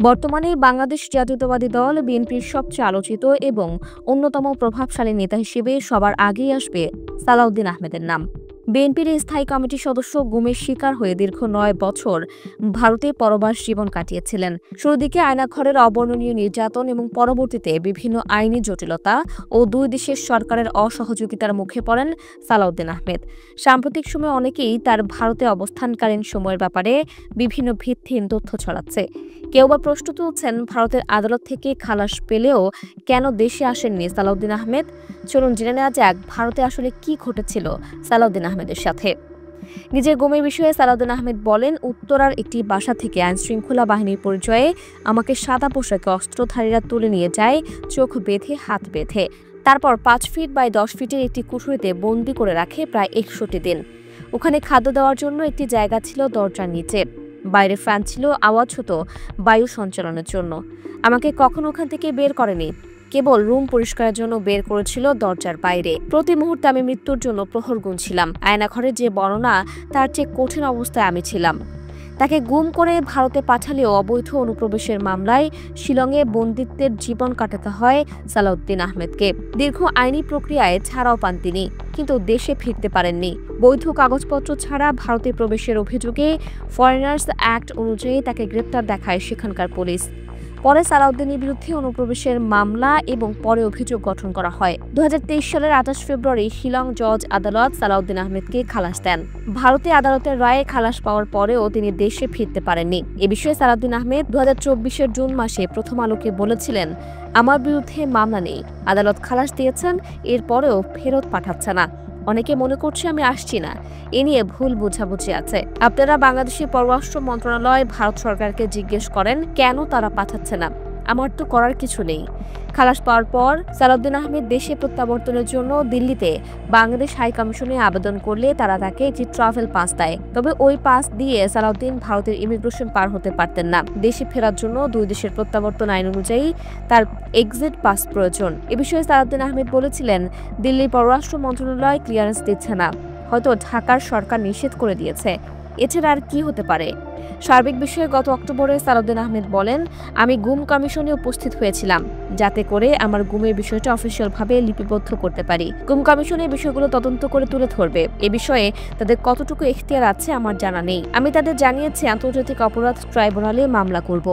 বর্তমানে বাংলাদেশ জাতীয়তাবাদী দল বিএনপির সবচেয়ে আলোচিত এবং অন্যতম প্রভাবশালী নেতা হিসেবে সবার আগেই আসবে সালাউদ্দিন আহমেদের নাম। বিএনপির স্থায়ী কমিটির সদস্য গুমের শিকার হয়ে দীর্ঘ ৯ বছর ভারতে পরবাস জীবন কাটিয়েছিলেন। শুরুর দিকে আয়নাঘরের অবর্ণনীয় নির্যাতন এবং পরবর্তীতে বিভিন্ন আইনি জটিলতা ও দুই দেশের সরকারের অসহযোগিতার মুখে পড়েন সালাউদ্দিন আহমেদ। সাম্প্রতিক সময়ে অনেকেই তার ভারতে অবস্থানকালীন সময়ের ব্যাপারে বিভিন্ন ভিত্তিহীন তথ্য ছড়াচ্ছে। কেউ বা প্রশ্ন তুলছেন, ভারতের আদালত থেকে খালাস পেলেও কেন দেশে আসেননি সালাউদ্দিন আহমেদ? চলুন জেনে নেওয়া যাক ভারতে আসলে কি ঘটেছিল সালাউদ্দিন আহমেদের সাথে। নিজের গুমের বিষয়ে সালাউদ্দিন আহমেদ বলেন, উত্তরার একটি বাসা থেকে আইনশৃঙ্খলা বাহিনীর পরিচয়ে আমাকে সাদা পোশাকে অস্ত্রধারীরা তুলে নিয়ে যায়, চোখ বেঁধে হাত বেঁধে। তারপর ৫ ফিট বাই ১০ ফিটের একটি কুঠুরিতে বন্দি করে রাখে প্রায় ৬১ দিন। ওখানে খাদ্য দেওয়ার জন্য একটি জায়গা ছিল দরজার নিচে, বাইরে ফ্যান ছিল আওয়াজ হতো বায়ু সঞ্চালনের জন্য। আমাকে কখনো ওখান থেকে বের করেনি, কেবল রুম পরিষ্কারের জন্য বের করেছিল দরজার বাইরে। প্রতি মুহূর্তে আমি মৃত্যুর জন্য প্রহর গুনছিলাম। আয়নাঘরের যে বর্ণনা, তার চেয়ে কঠিন অবস্থায় আমি ছিলাম। তাকে গুম করে ভারতে পাঠালেও অবৈধ অনুপ্রবেশের মামলায় শিলংয়ে বন্দিত্বের জীবন কাটাতে হয় সালাউদ্দিন আহমেদকে। দীর্ঘ আইনি প্রক্রিয়ায় ছাড়াও পান তিনি, কিন্তু দেশে ফিরতে পারেননি। বৈধ কাগজপত্র ছাড়া ভারতে প্রবেশের অভিযোগে ফরেনার্স অ্যাক্ট অনুযায়ী তাকে গ্রেপ্তার দেখায় সেখানকার পুলিশ। পরে সালাউদ্দিনের বিরুদ্ধে অনুপ্রবেশের মামলা এবং পরে অভিযোগ গঠন করা হয়। ২০২৩ সালের ২৮ ফেব্রুয়ারি শিলং জজ আদালত সালাউদ্দিন আহমেদকে খালাস দেন। ভারতে আদালতের রায়ে খালাস পাওয়ার পরেও তিনি দেশে ফিরতে পারেননি। এ বিষয়ে সালাউদ্দিন আহমেদ ২০২৪-এর জুন মাসে প্রথম আলোকে বলেছিলেন, আমার বিরুদ্ধে মামলা নেই, আদালত খালাস দিয়েছেন, এরপরেও ফেরত পাঠাচ্ছে না। অনেকে মনে করছে আমি আসছি না, এ নিয়ে ভুল বোঝাবুঝি আছে। আপনারা বাংলাদেশের পররাষ্ট্র মন্ত্রণালয় ভারত সরকারকে জিজ্ঞেস করেন কেন তারা পাঠাচ্ছে না, আমার তো করার কিছু নেই। খালাস পাওয়ার পর সালাউদ্দিন আহমেদ দেশে প্রত্যাবর্তনের জন্য দিল্লিতে বাংলাদেশ হাই কমিশনে আবেদন করলে তারা তাকে একটি ট্রাভেল পাস দেয়। তবে ওই পাস দিয়ে সালাউদ্দিন ভারতের ইমিগ্রেশন পার হতে পারতেন না। দেশে ফেরার জন্য দুই দেশের প্রত্যাবর্তন আইন অনুযায়ী তার এক্সিট পাস প্রয়োজন। এ বিষয়ে সালাউদ্দিন আহমেদ বলেছিলেন, দিল্লির পররাষ্ট্র মন্ত্রণালয় ক্লিয়ারেন্স দিচ্ছে না, হয়তো ঢাকার সরকার নিষেধ করে দিয়েছে, এছাড়া আর কি হতে পারে। সার্বিক বিষয়ে গত অক্টোবরে সালাউদ্দিন আহমেদ বলেন, আমি গুম কমিশনে উপস্থিত হয়েছিলাম যাতে করে আমার গুমের বিষয়টা অফিসিয়ালভাবে লিপিবদ্ধ করতে পারি। গুম কমিশনে বিষয়গুলো তদন্ত করে তুলে ধরবে। এ বিষয়ে তাদের কতটুকু এখতিয়ার আছে আমার জানা নেই। আমি তাদের জানিয়েছি আন্তর্জাতিক অপরাধ ট্রাইব্যুনালে মামলা করব।